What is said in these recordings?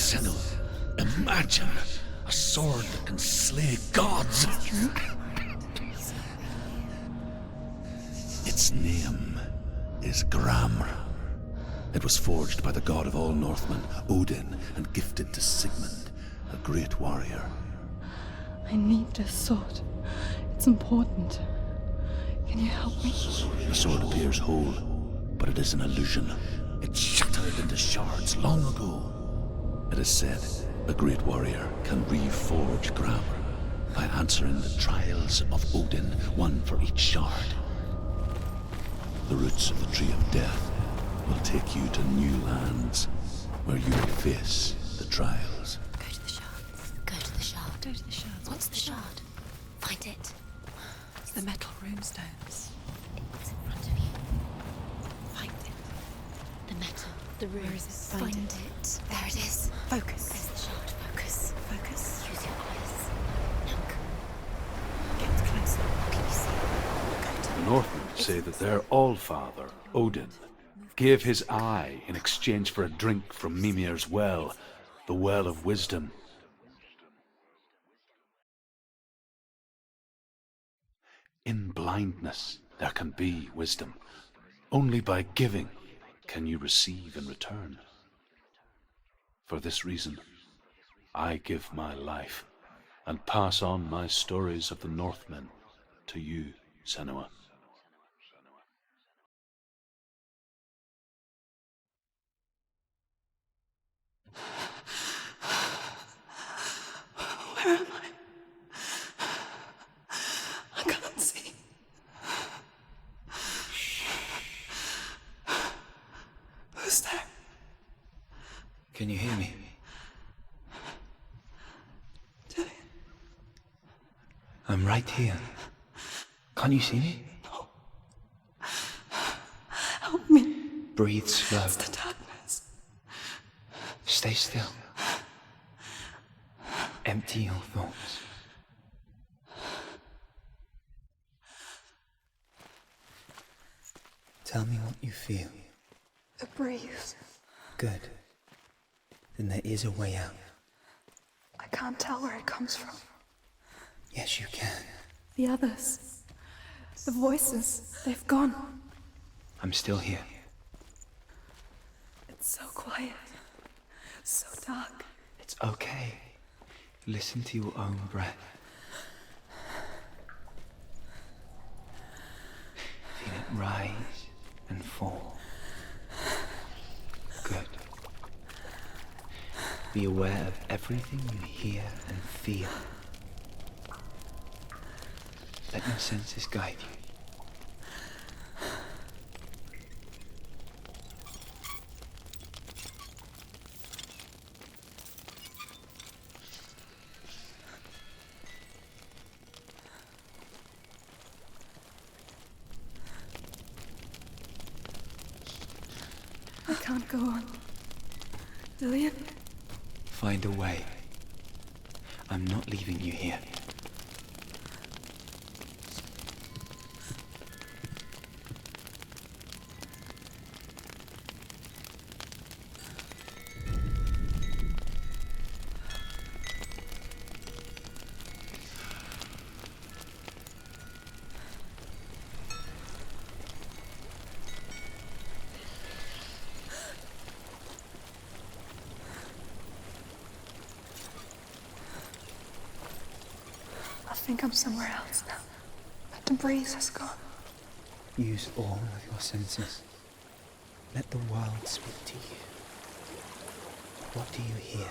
Senua. Imagine a sword that can slay gods. Its name is Gramr. It was forged by the god of all Northmen, Odin, and gifted to Sigmund, a great warrior. I need this sword. It's important. Can you help me? The sword appears whole, but it is an illusion. It shattered into shards long ago. It is said a great warrior can reforge Gramr by answering the trials of Odin, one for each shard. The roots of the Tree of Death will take you to new lands where you will face the trials. Go to the shards. Go to the shard. Go to the shards. What's the shard? Find it. It's the metal runestones. It's in front of you. Find it. The metal. The runes. Where is it? Find it. There it is. Focus. There's the shard. Focus. Focus. Use your eyes. Look. Get closer. What can you see? The Northmen say that their Allfather, Odin, gave his eye in exchange for a drink from Mimir's well, the Well of Wisdom. In blindness there can be wisdom. Only by giving can you receive in return. For this reason, I give my life and pass on my stories of the Northmen to you, Senua. Where am I? I can't see. Who's there? Can you hear me? Dillian. I'm right here. Can't you see me? Help me. Breathe slow. It's the darkness. Stay still. Empty your thoughts. Tell me what you feel. The breeze. Good. Then there is a way out. I can't tell where it comes from. Yes, you can. The others. The voices. They've gone. I'm still here. It's so quiet. So dark. It's okay. Listen to your own breath. Feel it rise and fall. Good. Be aware of everything you hear and feel. Let your senses guide you. I can't go on. Dillian? Find a way. I'm not leaving you here. I think I'm somewhere else now. But the breeze has gone. Use all of your senses. Let the world speak to you. What do you hear?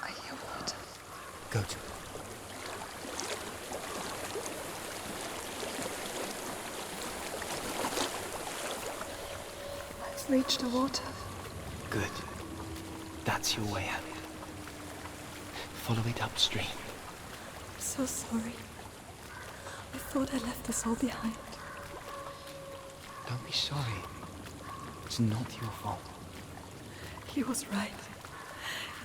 I hear water. Go to it. I've reached the water. Good. That's your way out. Follow it upstream. I'm so sorry. I thought I left us all behind. Don't be sorry. It's not your fault. He was right.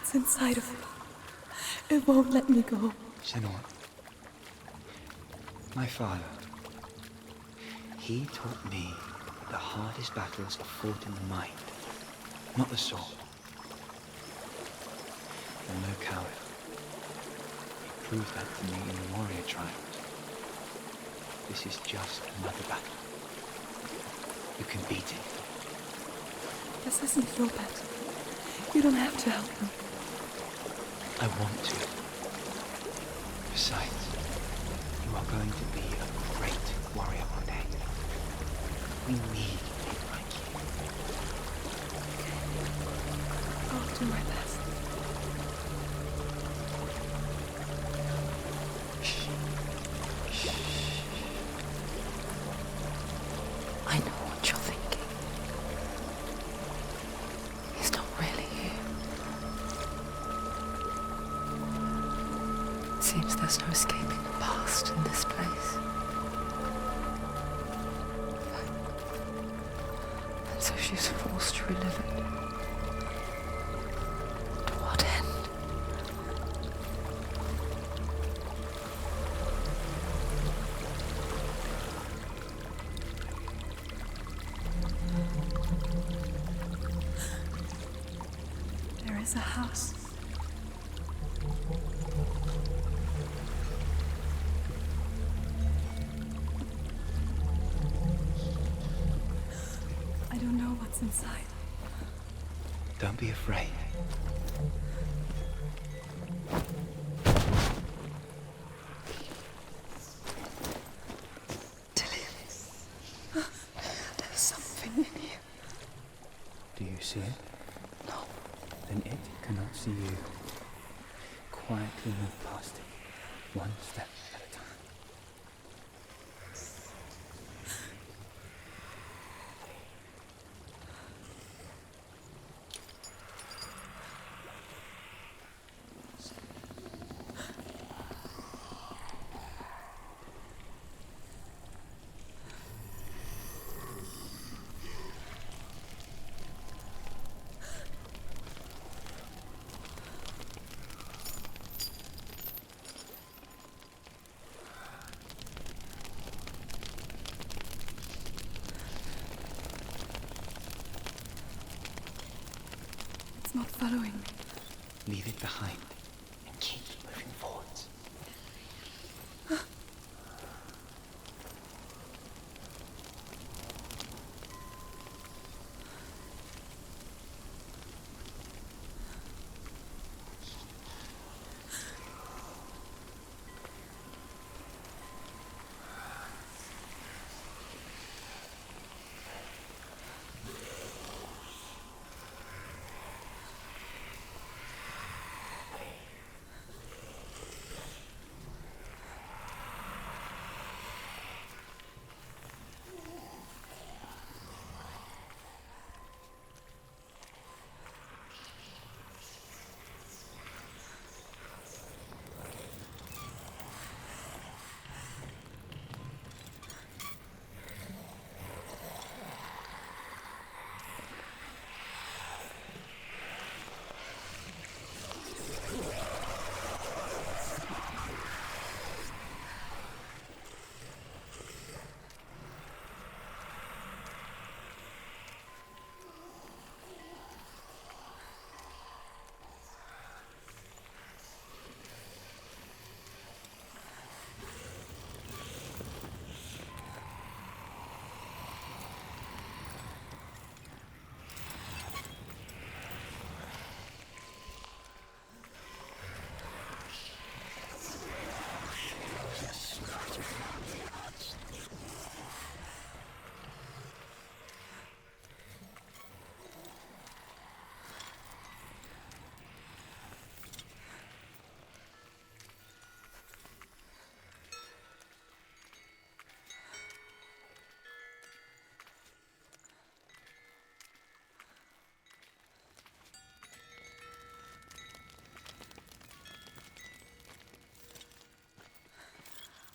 It's inside of me. It won't let me go. Senua. My father. He taught me that the hardest battles are fought in the mind, not the sword. You're no coward. You proved that to me in the warrior trial. This is just another battle. You can beat it. This isn't your battle. You don't have to help me. I want to. Besides, you are going to be a great warrior one day. We need people like you. I'll do my best. I know what you're thinking. He's not really here. Seems there's no escaping the past in this place. And so she's forced to relive it. To what end? There is a house. I don't know what's inside. Don't be afraid. Tilly, there's something in here. Do you see it? No. Then it cannot see you. Quietly move past it, one step at a time. It's not following me. Leave it behind and keep moving forwards.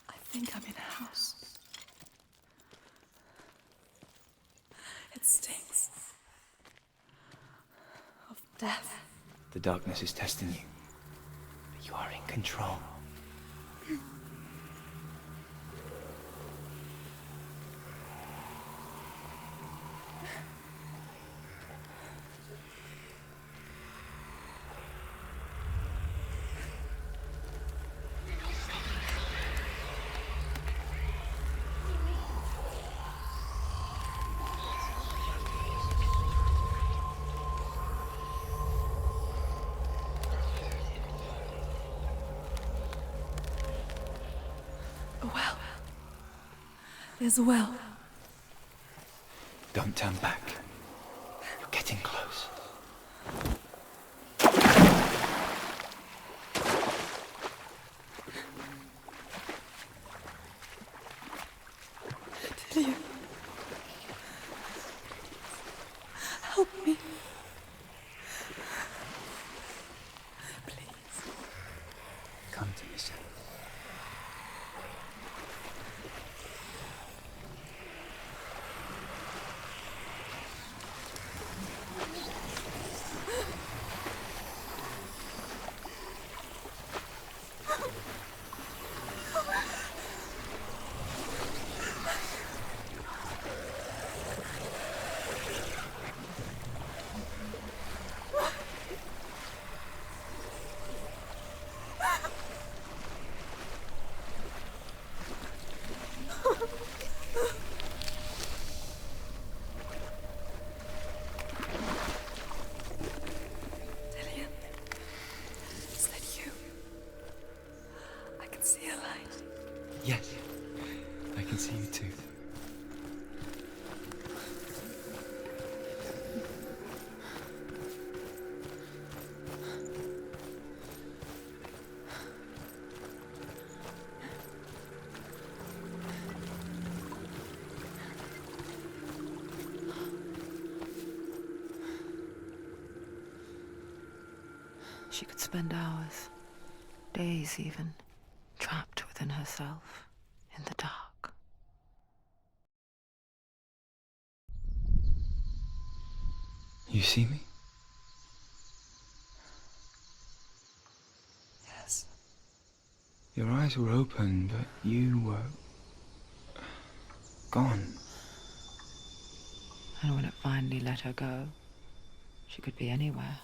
I think I'm in a house. It stinks of death. The darkness is testing you, but you are in control. There's a well. Don't turn back. You're getting close. Dillion. Help me. Please. Come to me, Senua. Dillion. Is that you? I can see a light. Yes, I can see you too. She could spend hours, days even, trapped within herself, in the dark. You see me? Yes. Your eyes were open, but you were gone. And when it finally let her go, she could be anywhere,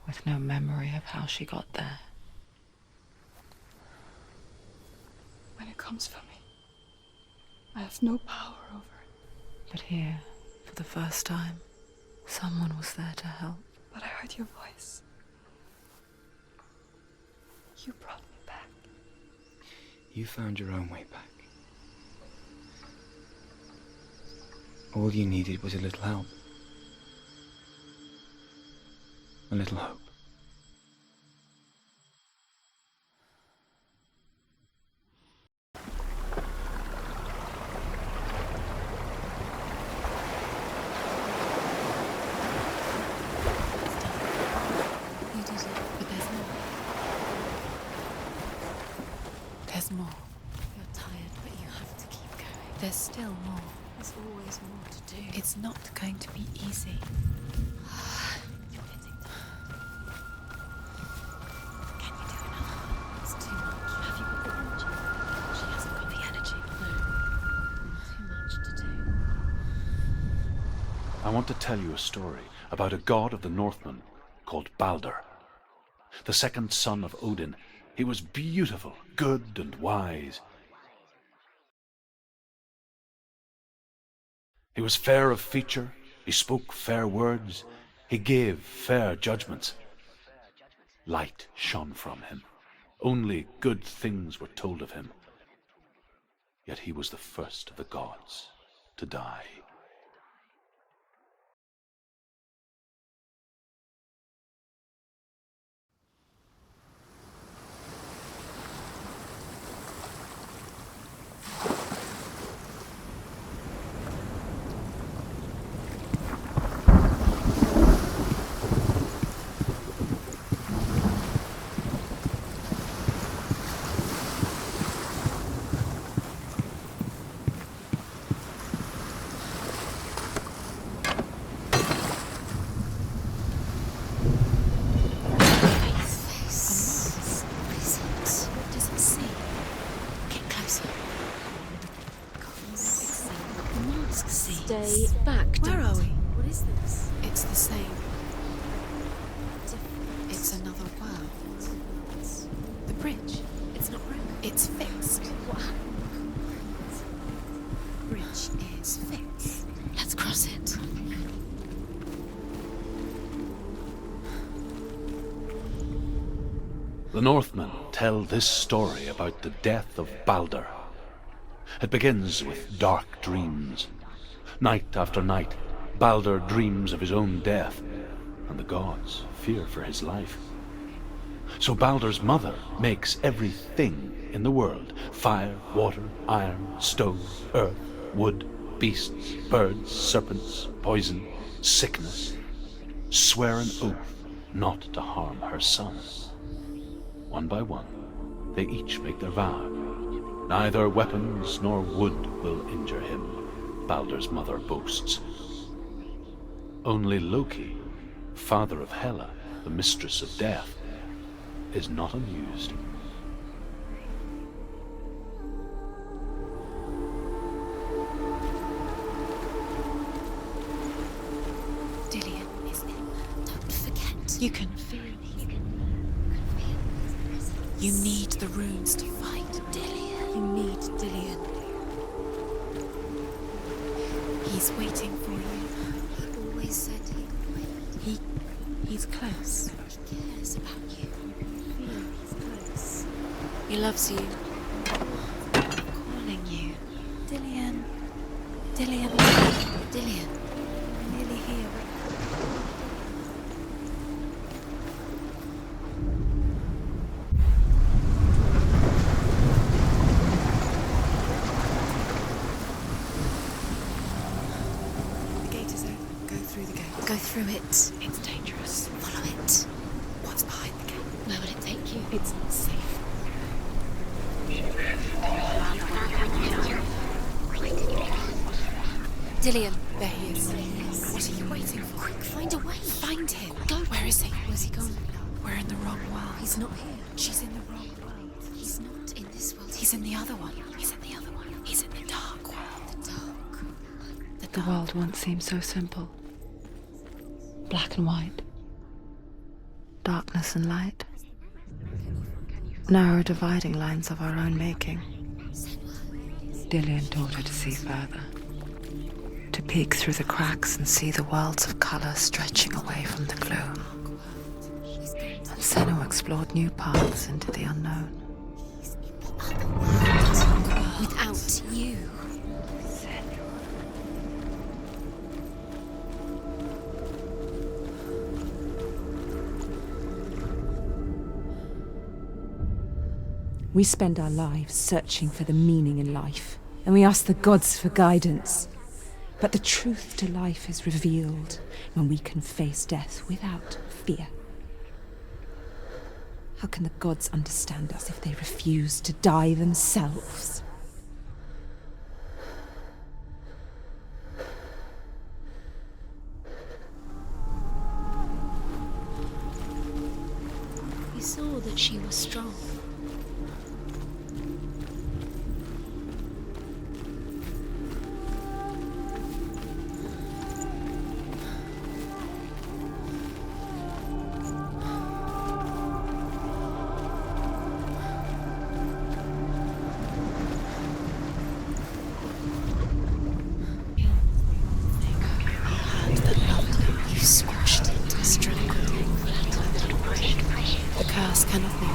with no memory of how she got there. When it comes for me, I have no power over it. But here, for the first time, someone was there to help. But I heard your voice. You brought me back. You found your own way back. All you needed was a little help. A little hope. You did it, but there's more. There's more. You're tired, but you have to keep going. There's still more. There's always more to do. It's not going to be easy. You're getting tired. Can you do enough? It's too much. Have you got the energy? She hasn't got the energy. No. Too much to do. I want to tell you a story about a god of the Northmen called Balder. The second son of Odin. He was beautiful, good and wise. He was fair of feature, he spoke fair words, he gave fair judgments. Light shone from him. Only good things were told of him. Yet he was the first of the gods to die. Stay back. Where are we? What is this? It's the same. Different. It's another world. The bridge. It's not broken. It's fixed. What happened? Bridge is fixed. Let's cross it. The Northmen tell this story about the death of Balder. It begins with dark dreams. Night after night, Baldur dreams of his own death, and the gods fear for his life. So Baldur's mother makes everything in the world, fire, water, iron, stone, earth, wood, beasts, birds, serpents, poison, sickness, swear an oath not to harm her son. One by one, they each make their vow. Neither weapons nor wood will injure him, Baldur's mother boasts. Only Loki, father of Hela, the mistress of death, is not amused. Dillion, isn't it? Don't forget. You can feel it. You need the runes to fight. Dillion. You need Dillion. He's waiting for you. He always said He's close. he cares about you. He's close. He loves you. Calling you. Dillion. Dillion. Dillion. I'm nearly here. The gate is open. Go through the gate. Go through it. It's dangerous. Follow it. What's behind the gate? Where will it take you? It's not safe. Dillion. There he is. What are you waiting for? Quick, find a way. Find him. Go. Where is he? Where's he gone? We're in the wrong world. He's not here. She's in the wrong world. He's not in this world. He's in the other one. He's in the other one. He's in the dark world. the dark. The world once seemed so simple. Black and white. Darkness and light. Narrow dividing lines of our own making. Dillion taught her to see further. To peek through the cracks and see the worlds of colour stretching away from the gloom. And Senua explored new paths into the unknown. Without you. We spend our lives searching for the meaning in life, and we ask the gods for guidance. But the truth to life is revealed when we can face death without fear. How can the gods understand us if they refuse to die themselves? We saw that she was strong. You squashed it, strangled it. The curse cannot be.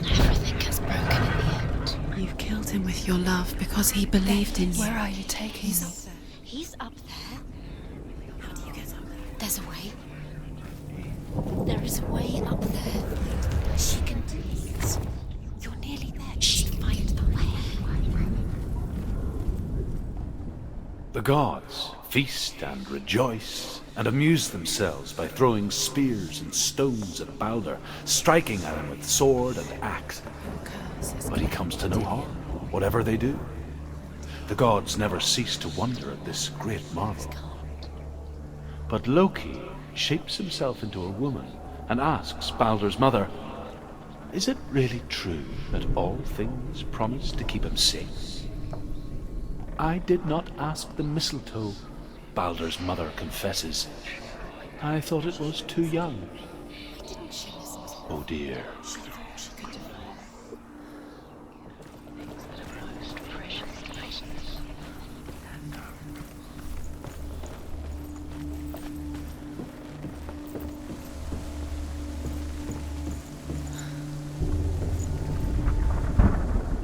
Everything gets broken in the end. You killed him with your love because he believed in you. Where are you taking me? He's up there. How do you get up there? There's a way. There is a way up there. She can do it. You're nearly there. She can find the way. The gods feast and rejoice and amuse themselves by throwing spears and stones at Baldur, striking at him with sword and axe. But he comes to no harm, whatever they do. The gods never cease to wonder at this great marvel. But Loki shapes himself into a woman and asks Baldur's mother, "Is it really true that all things promise to keep him safe?" "I did not ask the mistletoe," Baldur's mother confesses. "I thought it was too young." Why didn't she listen to Oh dear. She thought she could do it.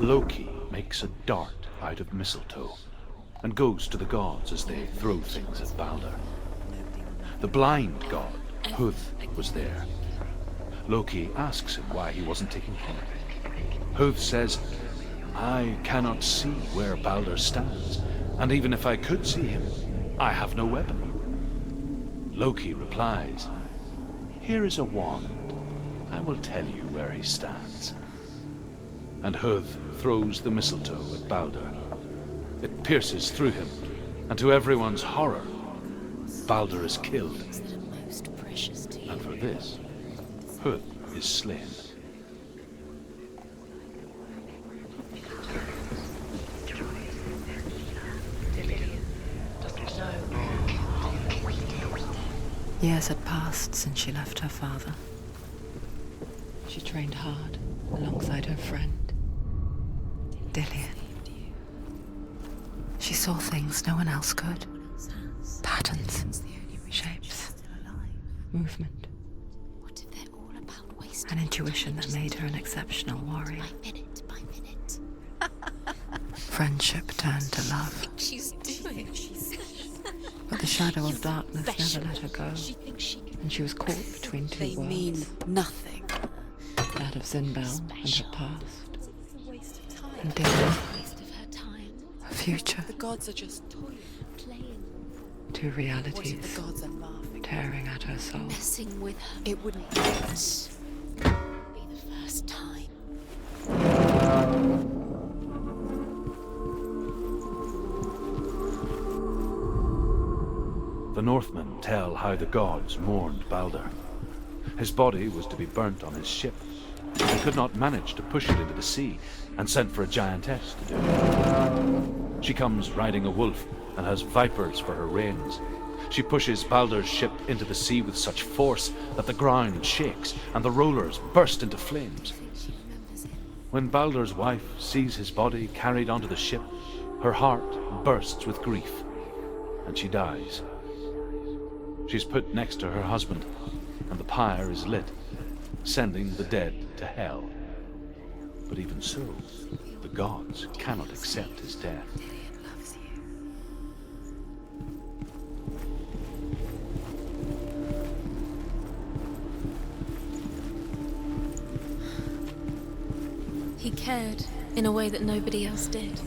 Loki makes a dart out of mistletoe and goes to the gods as they throw things at Balder. The blind god, Huth, was there. Loki asks him why he wasn't taking part. Huth says, "I cannot see where Balder stands, and even if I could see him, I have no weapon." Loki replies, "Here is a wand. I will tell you where he stands." And Huth throws the mistletoe at Balder. It pierces through him, and to everyone's horror, Balder is killed. And for this, Huth is slain. Years had passed since she left her father. She trained hard alongside her friend, Dillian. She saw things no one else could. Patterns, shapes, movement. An intuition that made her an exceptional warrior. Friendship turned to love. But the shadow of darkness never let her go, and she was caught between two worlds. Mean nothing. That of Zinbel and her past, and Dylan, her future. The gods are just Two realities the gods are laughing. tearing at her soul. Messing with her It wouldn't be the first time. The Northmen tell how the gods mourned Balder. His body was to be burnt on his ship. They could not manage to push it into the sea, and sent for a giantess to do it. She comes riding a wolf and has vipers for her reins. She pushes Balder's ship into the sea with such force that the ground shakes and the rollers burst into flames. When Balder's wife sees his body carried onto the ship, her heart bursts with grief, and she dies. She's put next to her husband, and the pyre is lit, sending the dead to hell. But even so, the gods cannot accept his death. He cared in a way that nobody else did.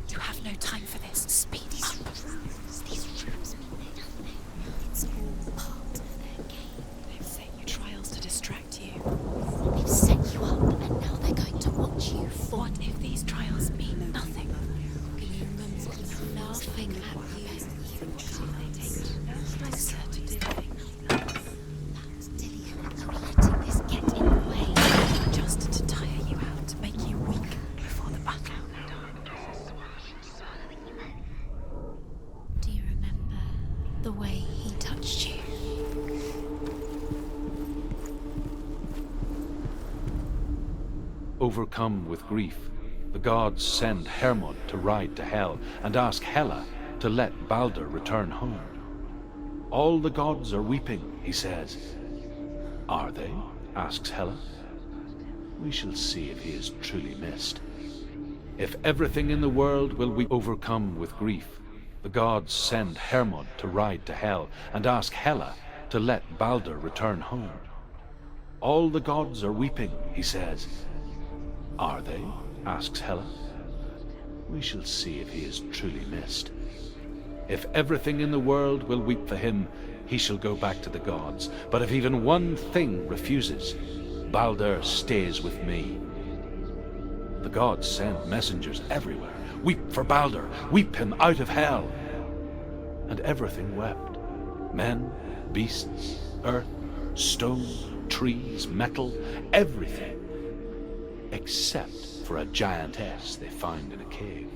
You have no time for this. Speed up. These rooms mean nothing. It's all part of their game. They've set you trials to distract you. They've set you up, and now they're going to watch you fall. What if these trials mean nothing? Can you remember what you laughing at you? I certainly did. That's Dillian. Are we letting this get in the way? Just to tire you out, to make you weak before the battle. Do you remember the way he touched you? Overcome with grief, the gods send Hermod to ride to Hell and ask Hela to let Balder return home. All the gods are weeping, he says. Are they? Asks Hela. We shall see if he is truly missed. If everything in the world will weep. Overcome with grief, the gods send Hermod to ride to Hell and ask Hela to let Balder return home. All the gods are weeping, he says. Are they? Asks Hela. We shall see if he is truly missed. If everything in the world will weep for him, he shall go back to the gods. But if even one thing refuses, Balder stays with me. The gods send messengers everywhere. Weep for Balder, weep him out of hell. And everything wept. Men, beasts, earth, stone, trees, metal, everything. Except for a giantess they find in a cave.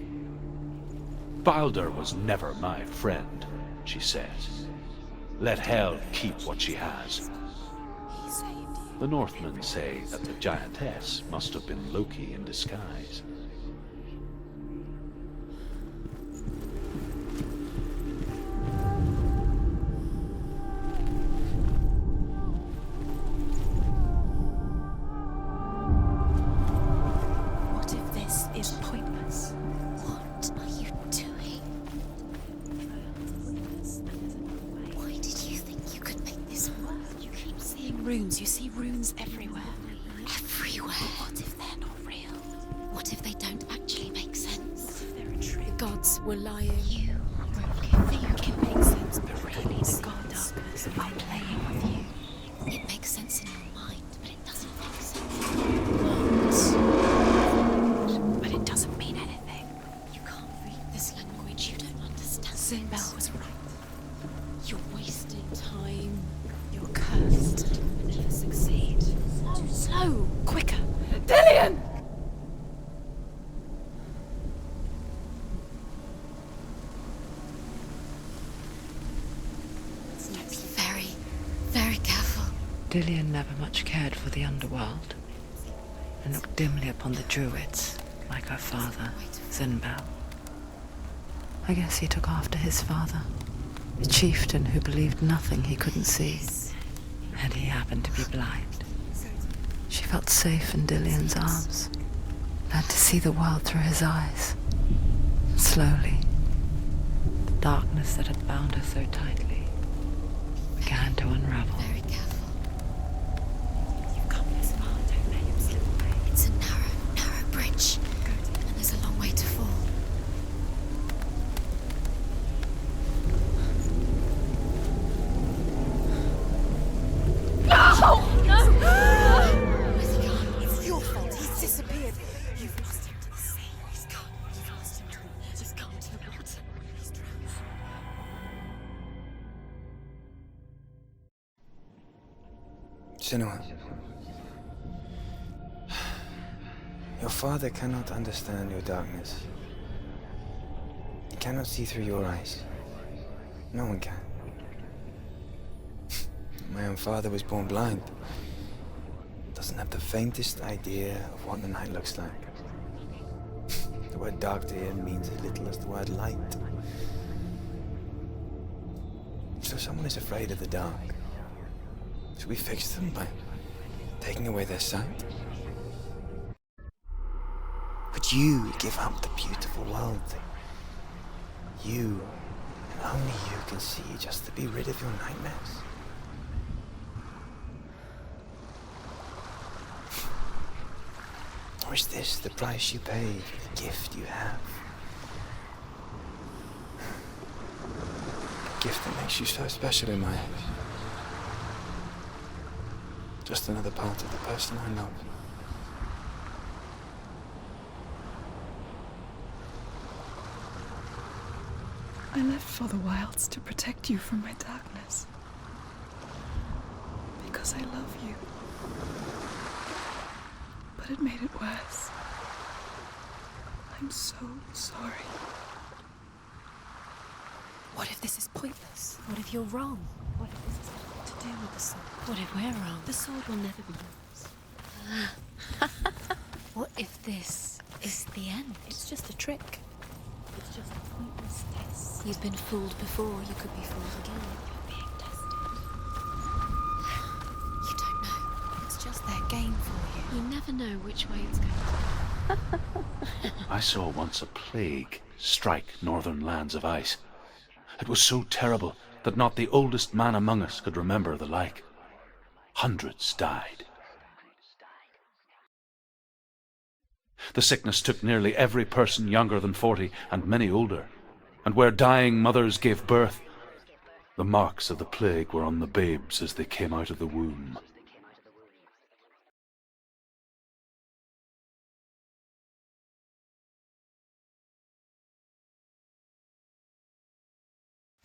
Balder was never my friend, she says. Let Hell keep what she has. The Northmen say that the giantess must have been Loki in disguise. What if this is pointless? What are you doing? Why did you think you could make this work? You keep seeing runes. You see runes everywhere. Everywhere. What if they're not real? What if they don't actually make sense? They're a trick. The gods were lying. You Think it makes sense, but really the gods are playing with you. It makes sense in your mind, but it doesn't make sense in your words. But it doesn't mean anything. You can't read this language. You don't understand. Sinbel was right. You're wasting time. You're cursed. Never succeed. Too slow. Quicker. Dillian! Be very, very careful. Dillian never much cared for the underworld and looked dimly upon the druids, like her father, Sinbel. I guess he took after his father, a chieftain who believed nothing he couldn't see, and he happened to be blind. She felt safe in Dillian's arms, learned to see the world through his eyes. Slowly, the darkness that had bound her so tightly began to unravel. Very careful. You've come this far. Don't let him slip away. It's a narrow bridge, and there's a long way to fall. Where's he gone? It's your fault. He's disappeared. You've lost him to the sea. He's gone. You've lost him. Just gone to the water. He's drowned. Senua, your father cannot understand your darkness. He cannot see through your eyes. No one can. My own father was born blind. Doesn't have the faintest idea of what the night looks like. The word dark to him means as little as the word light. So someone is afraid of the dark. Should we fix them by taking away their sight? Would you give up the beautiful world that you, and only you, can see just to be rid of your nightmares? Or is this the price you pay for the gift you have? A gift that makes you so special in my eyes. Just another part of the person I love. I left for the wilds to protect you from my darkness. Because I love you. But it made it worse. I'm so sorry. What if this is pointless? What if you're wrong? What if this has nothing to do with the sword? What if we're wrong? The sword will never be yours. What if this is the end? It's just a trick. It's just a pointless test. You've been fooled before, you could be fooled again. You're being tested. You don't know. It's just their game for you. You never know which way it's going. I saw once a plague strike northern lands of ice. It was so terrible that not the oldest man among us could remember the like. Hundreds died. The sickness took nearly every person younger than 40 and many older, and where dying mothers gave birth, the marks of the plague were on the babes as they came out of the womb.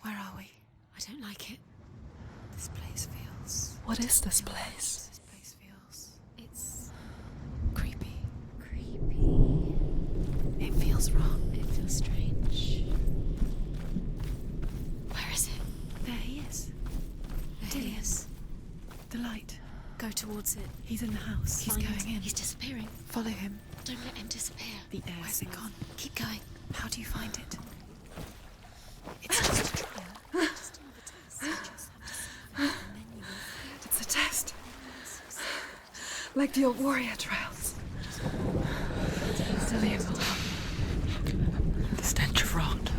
Where are we? I don't like it. This place feels... What is this place? This place feels... It's... creepy. It feels wrong. It feels strange. That's it. He's in the house. He's Find going in. He's disappearing. Follow him. Don't let him disappear. The air. Where's it gone? Keep going. How do you find it? It's just a trial. Just another test. You just have to survive, and then you will. It's a test. Like the old warrior trials. Dillian will help. The stench of rot.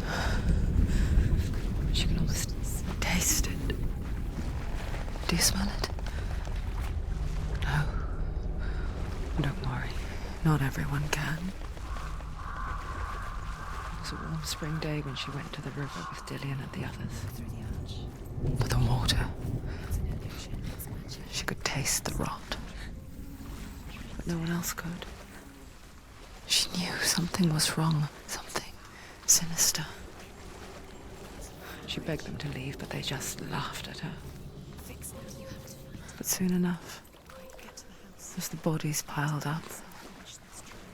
She can almost taste it. Do you smell it? No. Don't worry. Not everyone can. It was a warm spring day when she went to the river with Dillian and the others. For the water. She could taste the rot. But no one else could. She knew something was wrong. Something sinister. She begged them to leave, but they just laughed at her. But soon enough, as the bodies piled up,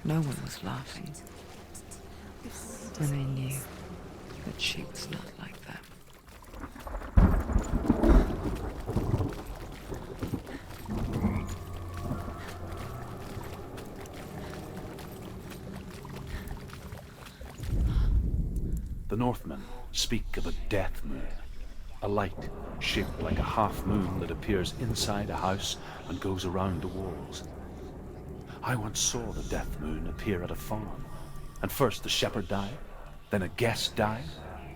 no one was laughing. And they knew that she was not like them. The Northmen speak of a death moon, a light shaped like a half moon that appears inside a house and goes around the walls. I once saw the death moon appear at a farm, and first the shepherd died, then a guest died,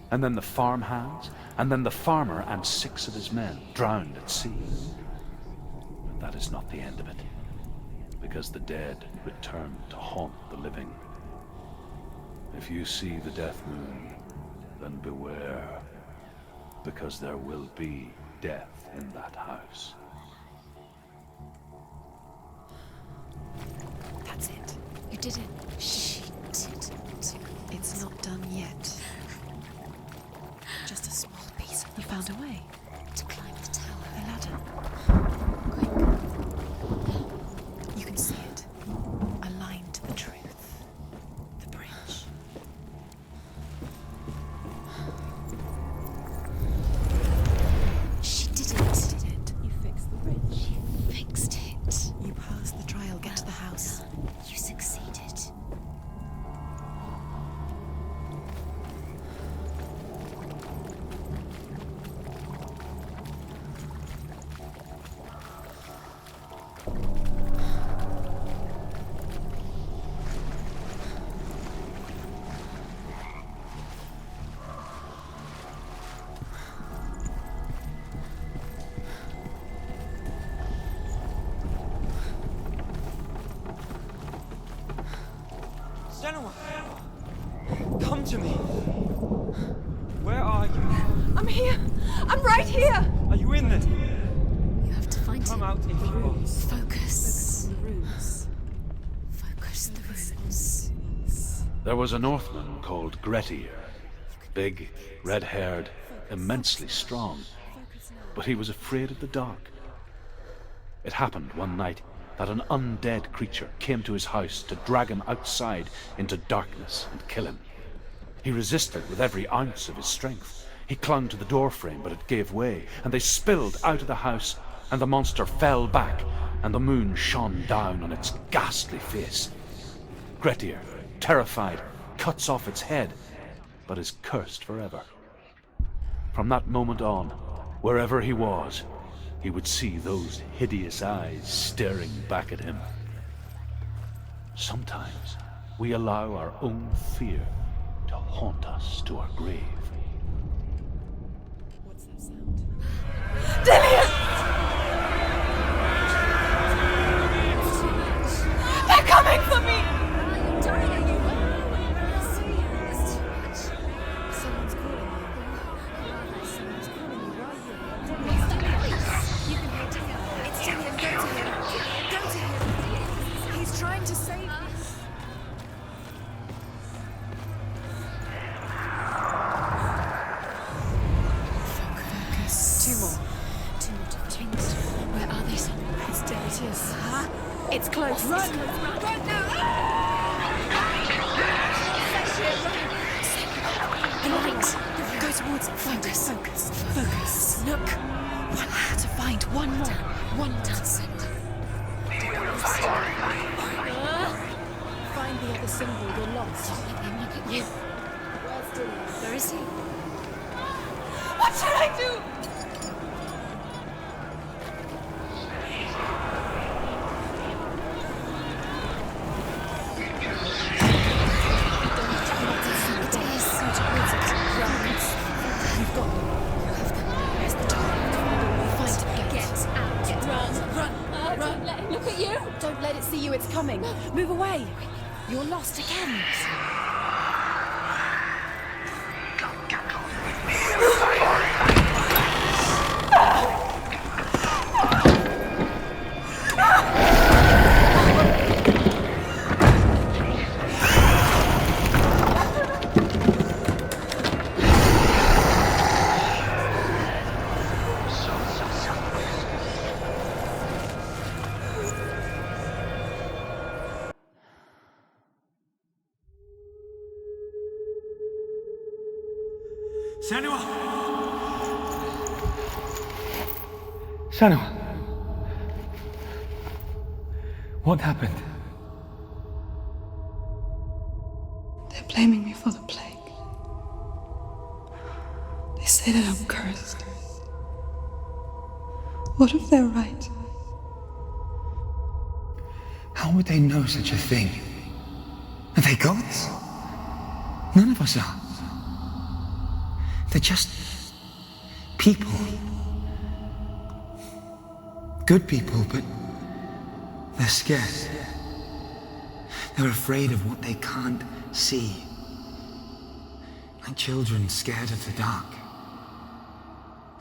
and then the farmhands, and then the farmer and 6 of his men drowned at sea. But that is not the end of it, because the dead return to haunt the living. If you see the death moon, then beware, because there will be death in that house. That's it. You did it. She didn't. It's not done yet. Just a small piece of You found a way. to climb the tower. The ladder. Quick. You can see it. A line to the truth. The bridge. She did it. Did it? You fixed the bridge. She fixed it. You passed the trial. Get to the house. You succeeded. Senua! Come to me! Where are you? I'm here. I'm right here. Are you in there? You have to find Come him. out if you are. Focus. The runes. Focus the runes. There was a Northman called Grettir, big, red-haired, immensely strong, but he was afraid of the dark. It happened one night that an undead creature came to his house to drag him outside into darkness and kill him. He resisted with every ounce of his strength. He clung to the doorframe, but it gave way, and they spilled out of the house, and the monster fell back, and the moon shone down on its ghastly face. Grettir, terrified, cuts off its head, but is cursed forever. From that moment on, wherever he was, he would see those hideous eyes staring back at him. Sometimes we allow our own fear to haunt us to our grave. What's that sound? They're coming for me! Someone's calling you. It's Dillian. Go to him. Go to him. He's trying to save you. Focus. Two more to change. Where are they? It's dead. It is. Huh? It's close. Run! Run now! The light. Go towards it. Focus. Focus. Focus. Look. I had to find one more. One more. symbol, you're lost. Don't let him look at you. Where is he? What should I do? Don't let it see you, it's coming. Move away. You're lost again. Senua! Senua! What happened? They're blaming me for the plague. They say that I'm cursed. What if they're right? How would they know such a thing? Are they gods? None of us are. They're just people. Good people, but they're scared. They're afraid of what they can't see. Like children scared of the dark.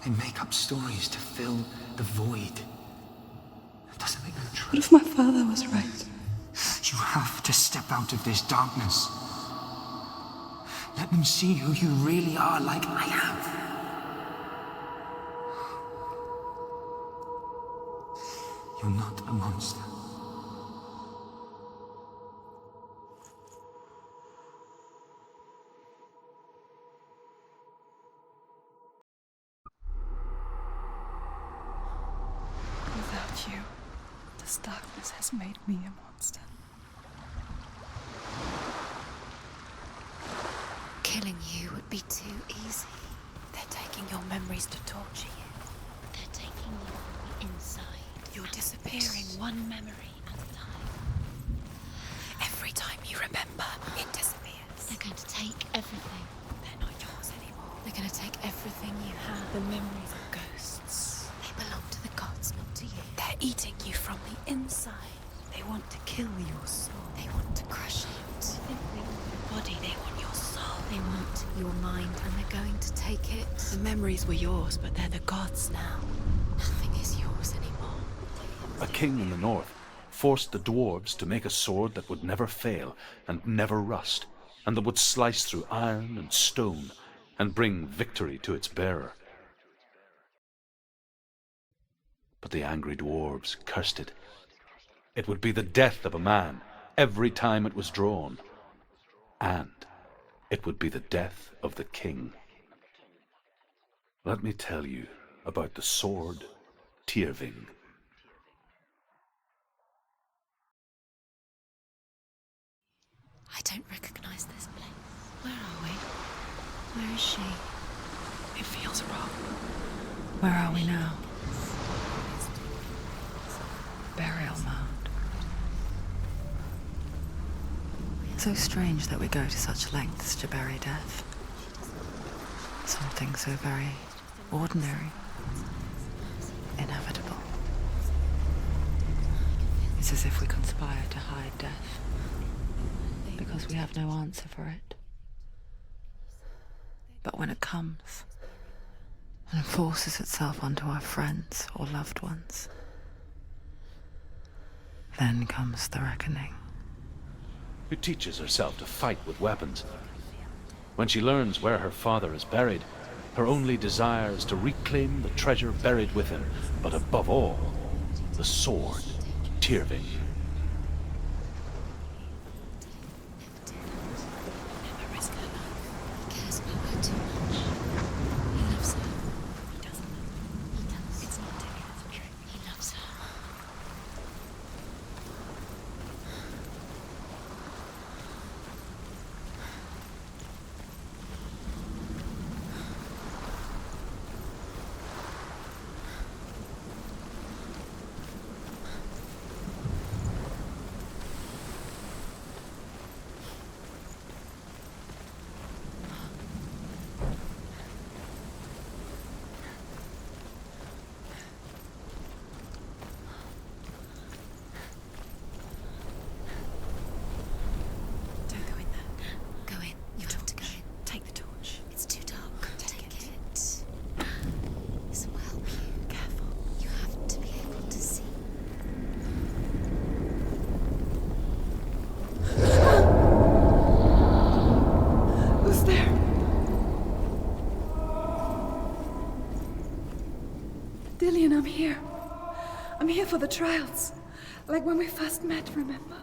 They make up stories to fill the void. That doesn't make them true. What if my father was right? You have to step out of this darkness. Let them see who you really are, like I have. You're not a monster. Without you, this darkness has made me a monster. Killing you would be too easy. They're taking your memories to torture you. They're taking you from the inside. You're disappearing one memory at a time. Every time you remember, it disappears. They're going to take everything. They're not yours anymore. They're going to take everything you have. The memories of ghosts. They belong to the gods, not to you. They're eating you from the inside. They want to kill your soul. They want to crush it. They want your body. They want your soul. They want your mind, and they're going to take it. The memories were yours, but they're the gods now. Nothing is yours anymore. A king in the north forced the dwarves to make a sword that would never fail and never rust, and that would slice through iron and stone and bring victory to its bearer. But the angry dwarves cursed it. It would be the death of a man every time it was drawn, and it would be the death of the king. Let me tell you about the sword Tyrving. I don't recognize this place. Where are we? Where is she? It feels wrong. Where are we now? Burial mound. So strange that we go to such lengths to bury death. Something so very ordinary, inevitable. It's as if we conspire to hide death, because we have no answer for it. But when it comes and forces itself onto our friends or loved ones, then comes the reckoning. Who teaches herself to fight with weapons. When she learns where her father is buried, her only desire is to reclaim the treasure buried with him, but above all, the sword Tyrving. I'm here. I'm here for the trials. Like when we first met, remember?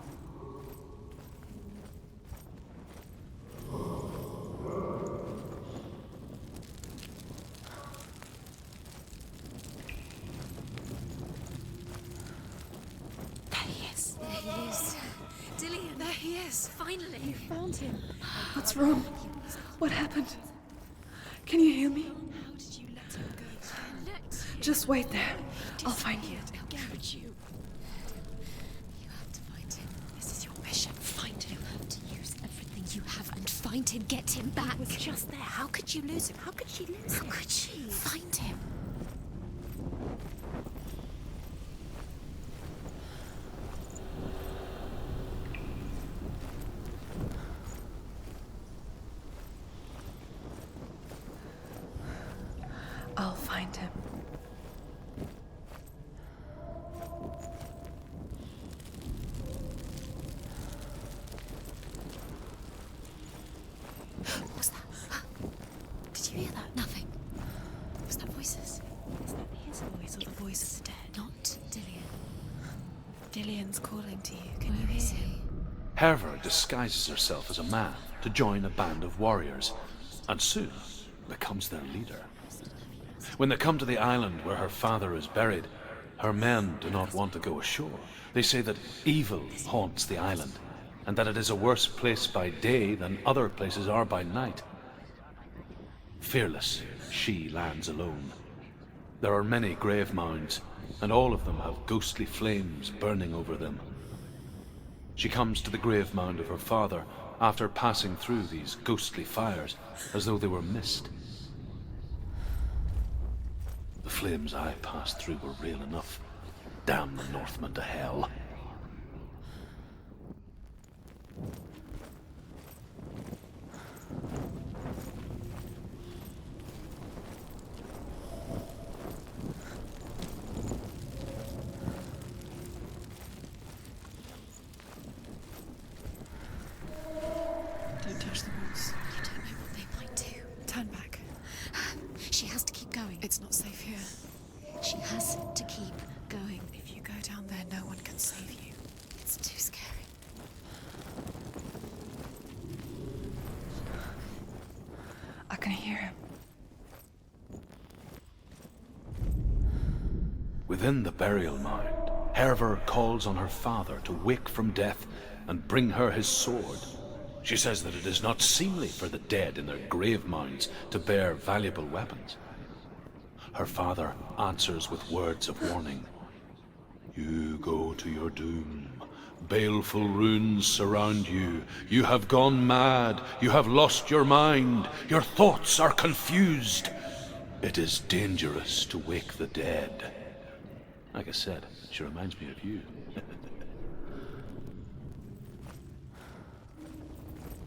There he is. There he is. Dillian, there he is. Finally. You found him. What's wrong? What happened? Can you hear me? How did you let him go? Just wait there. I'll find you. I'll get you. You have to find him. This is your mission. Find him. You have to use everything you have and find him. Get him back. He was just there. How could you lose him? How could she lose him? How could she? Find him. I'll find him. What was that? Did you hear that? Nothing. Was that voices? Is that his voice or the voice of the dead? Not Dillian. Dillian's calling to you. Can you hear him? Herver disguises herself as a man to join a band of warriors, and soon becomes their leader. When they come to the island where her father is buried, her men do not want to go ashore. They say that evil haunts the island, and that it is a worse place by day than other places are by night. Fearless, she lands alone. There are many grave mounds, and all of them have ghostly flames burning over them. She comes to the grave mound of her father after passing through these ghostly fires as though they were mist. The flames I passed through were real enough. Damn the Northmen to hell. Don't touch the walls. You don't know what they might do. Turn back. She has to keep going. It's not safe here. She has to keep going. If you go down there, no one can save you. It's too scary. I can hear him. Within the burial mound, Herver calls on her father to wake from death and bring her his sword. She says that it is not seemly for the dead in their grave mounds to bear valuable weapons. Her father answers with words of warning. You go to your doom. Baleful runes surround you. You have gone mad. You have lost your mind. Your thoughts are confused. It is dangerous to wake the dead. Like I said, she reminds me of you.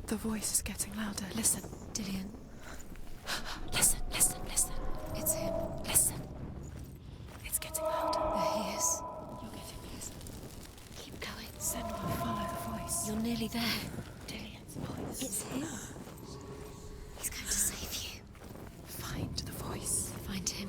The voice is getting louder. Listen. Dillian. Listen, listen, listen. It's him. Listen. It's getting louder. There he is. You're getting closer. Keep going. Senua, follow the voice. You're nearly there. Dillian's voice. It's him. He's going to save you. Find the voice. Find him.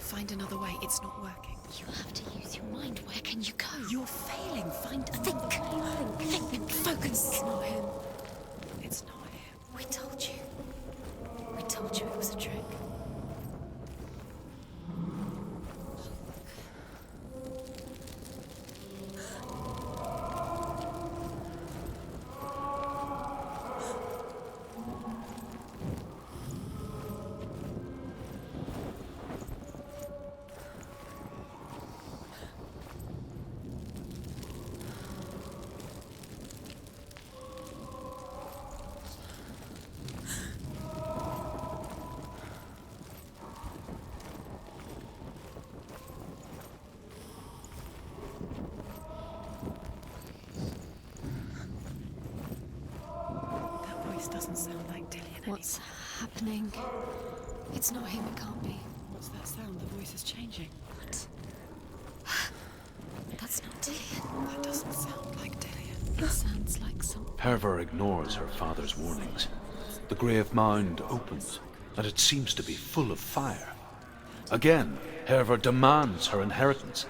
Find another way. It's not working. You have to use your mind. Where can you go? You're failing. Find Think. another way. Think. Focus. It's not him. It's not him. We told you. We told you it was a trick. Doesn't sound like Dillian. What's happening? It's not him. It can't be. What's that sound? The voice is changing. What? Hervor ignores her father's warnings. The grave mound opens, and it seems to be full of fire. Again, Hervor demands her inheritance,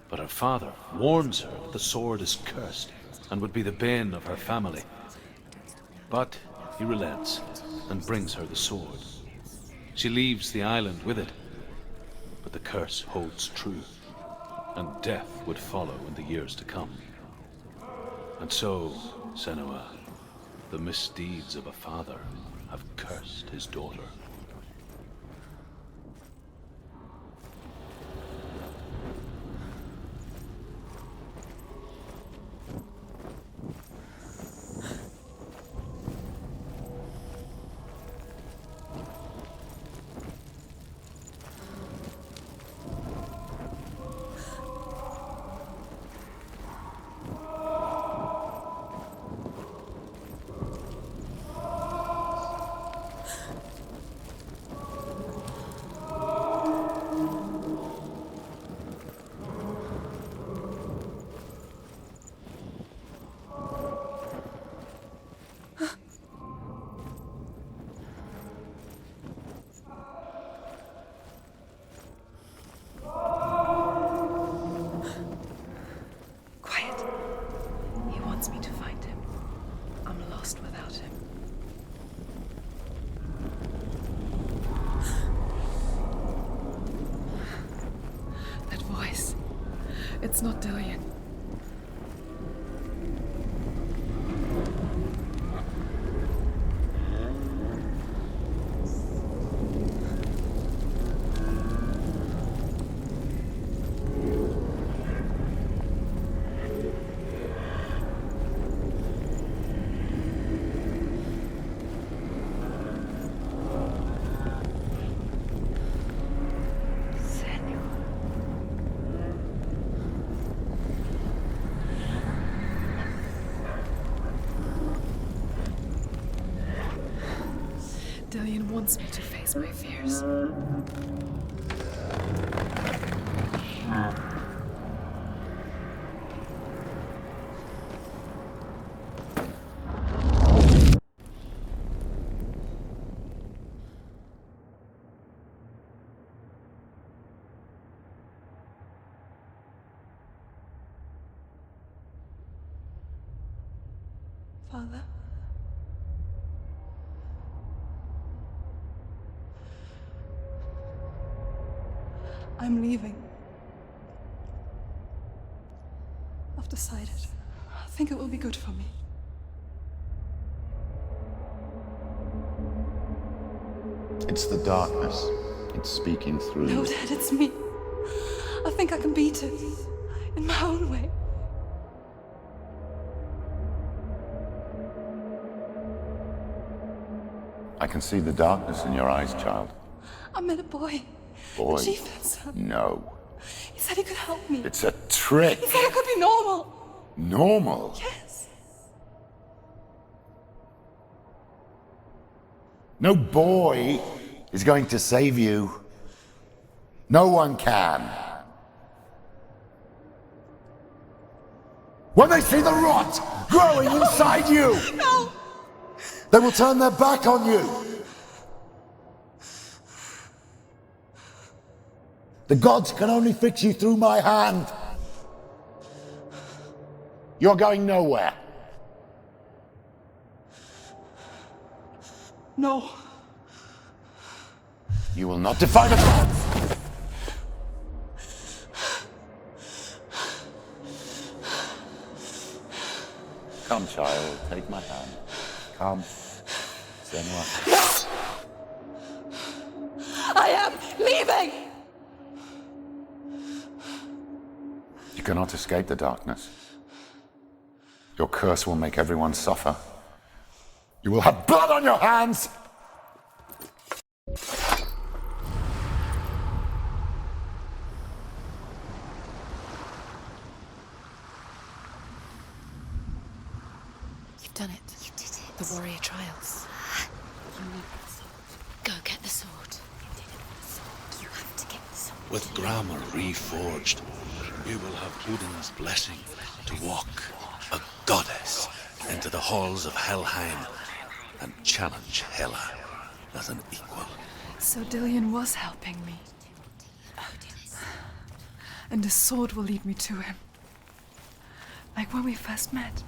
but her father warns her that the sword is cursed and would be the bane of her family. But he relents and brings her the sword. She leaves the island with it, but the curse holds true, and death would follow in the years to come. And so, Senua, the misdeeds of a father have cursed his daughter. It's not Dillion. Dillion wants me to face my fears. Father? I'm leaving. I've decided. I think it will be good for me. It's the darkness. It's speaking through No, you. Dad, it's me. I think I can beat it. In my own way. I can see the darkness in your eyes, child. I met a boy. Boy. The chieftain's son. No. He said he could help me. It's a trick. He said I could be normal. Normal? Yes. No boy is going to save you. No one can. When they see the rot growing inside you, No! they will turn their back on you. The gods can only fix you through my hand. You're going nowhere. No. You will not defy the gods. Come, child, take my hand. Come. Senua. I am leaving! You cannot escape the darkness. Your curse will make everyone suffer. You will have blood on your hands! You've done it. You did it. The warrior trials. You need the sword. Go get the sword. You did it. You have to get the sword. With grammar reforged, you will have Odin's blessing to walk a goddess into the halls of Helheim and challenge Hela as an equal. So Dillion was helping me. And the sword will lead me to him. Like when we first met.